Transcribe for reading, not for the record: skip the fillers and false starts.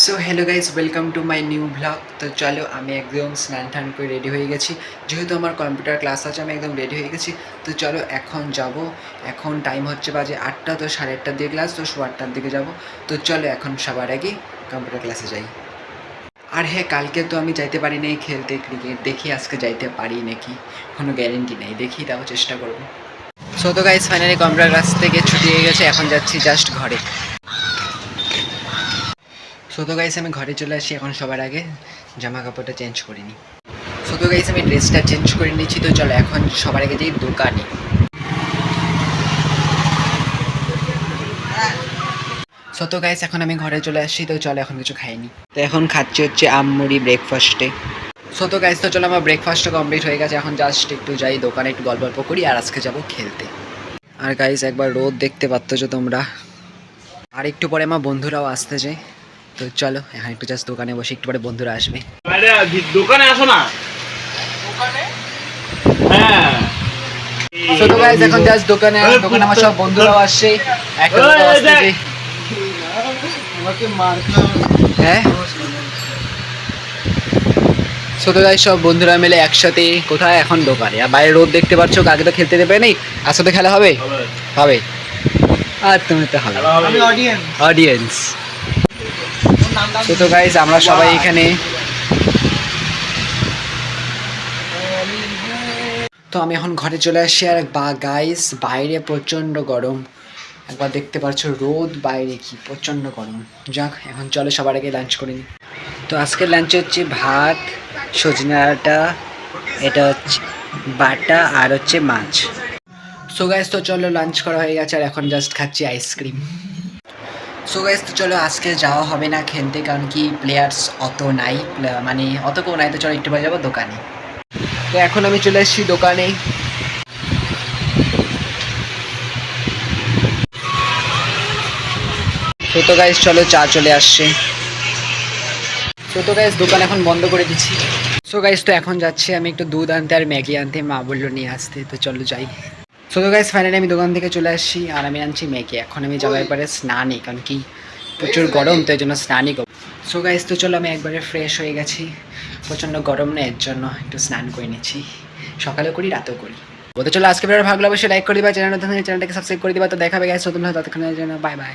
So hello guys, welcome to my new blog. তো চলো, আমি একদম স্নান টান করে রেডি হয়ে গেছি। যেহেতু আমার কম্পিউটার ক্লাস আছে, আমি একদম রেডি হয়ে গেছি। তো চলো এখন যাব। এখন টাইম হচ্ছে বাজে 8টা, তো 8:30 দিয়ে ক্লাস, তো 8টার দিকে যাব। তো চলো এখন সবার আগে কম্পিউটার ক্লাসে যাই। আর হ্যাঁ, কালকে তো আমি যাইতে পারি নাই খেলতে ক্রিকেট, দেখি আজকে যাইতে পারি নাকি, কোনো গ্যারেন্টি নেই, দেখি তাও চেষ্টা করবো। সো তো গাইজ, ফাইনালি কম্পিউটার ক্লাস থেকে ছুটি হয়ে গেছে, এখন যাচ্ছি জাস্ট ঘরে। সো তো গাইস, আমি ঘরে চলে আসি এখন সবার আগে জামা কাপড়টা চেঞ্জ করে নিই। সো তো গাইস, আমি ড্রেসটা চেঞ্জ করে নিচ্ছি। তো চলো এখন সবার আগে যাই দোকানে। সো তো গাইস, এখন আমি ঘরে চলে আসছি। তো চলো এখন কিছু খাইনি, তো এখন খাচ্ছি হচ্ছে আমমুড়ি ব্রেকফাস্টে। সো তো গাইস, তো চলো আমার ব্রেকফাস্টটা কমপ্লিট হয়ে গেছে, এখন জাস্ট একটু যাই দোকানে, একটু গল্প করি, আর আজকে যাবো খেলতে। আর গাইস, একবার রোদ দেখতে পাচ্ছো তোমরা। আর একটু পরে আমার বন্ধুরাও আসতে যায়। তো চলো এখন একটু জাস্ট দোকানে বসে, একটু পরে বন্ধুরা আসবে। দোকানে আসো না। হ্যাঁ, সো তো গাইস, এখন জাস্ট দোকানে আমার সব বন্ধুরাও আসছে, একটা দুটো আসতেছে। হ্যাঁ, সো তো গাইস, সব বন্ধুরা মিলে একসাথে কোথায় এখন দোকানে। আর বাইরে রোদ দেখতে পাচ্ছ, আগে তো খেলতে দেবে নেই, আসলে খেলা হবে হবে। আর তুমি তো হবে অডিয়েন্স। সো তো গাইস, আমরা সবাই এখানে। তো আমি এখন ঘরে চলে আসছি। আর গাইস, বাইরে প্রচণ্ড গরম, একবার দেখতে পাচ্ছ রোদ, বাইরে কি প্রচণ্ড গরম। যাক, এখন চলে সবার আগে লাঞ্চ করে নিই। তো আজকের লাঞ্চে হচ্ছে ভাত, সজনে ডাঁটা, এটা হচ্ছে বাটা, আর হচ্ছে মাছ। সো গাইস, তো চলো লাঞ্চ করা হয়ে গেছে, আর এখন জাস্ট খাচ্ছি আইসক্রিম। সো গাইস, তো চলো আজকে যাওয়া হবে না খেলতে, কারণ কি প্লেয়ার্স অত নাই, মানে অত কেউ নাই। তো চলো একটু পরে যাবো দোকানে। তো এখন আমি চলে এসেছি দোকানে। তো গাইস, চলো চা চলে আসছে। তো গাইস, দোকান এখন বন্ধ করে দিচ্ছি। সো গাইস, তো এখন যাচ্ছি আমি একটু দুধ আনতে আর ম্যাগি আনতে, মা বললো নিয়ে আসতে। তো চলো যাই। সো গাইস, ফাইনালি আমি দোকান থেকে চলে আসছি, আর আমি আনছি ম্যাগি। এখন আমি যাবো একবারে স্নানে, কারণ কি প্রচুর গরম, তো এই জন্য স্নানই করবো। সো গাইস, তো চলো আমি একবারে ফ্রেশ হয়ে গেছি। প্রচণ্ড গরম না, এর জন্য একটু স্নান করে নিচ্ছি। সকালেও করি, রাতেও করি। বলতে চলো আজকে ভালো লাগলে অবশ্যই লাইক করে দিবা, চ্যানেলটাকে সাবস্ক্রাইব করে দিবা। তো দেখাবে গাইস নতুন হয়, ততক্ষণের জন্য বাই বাই।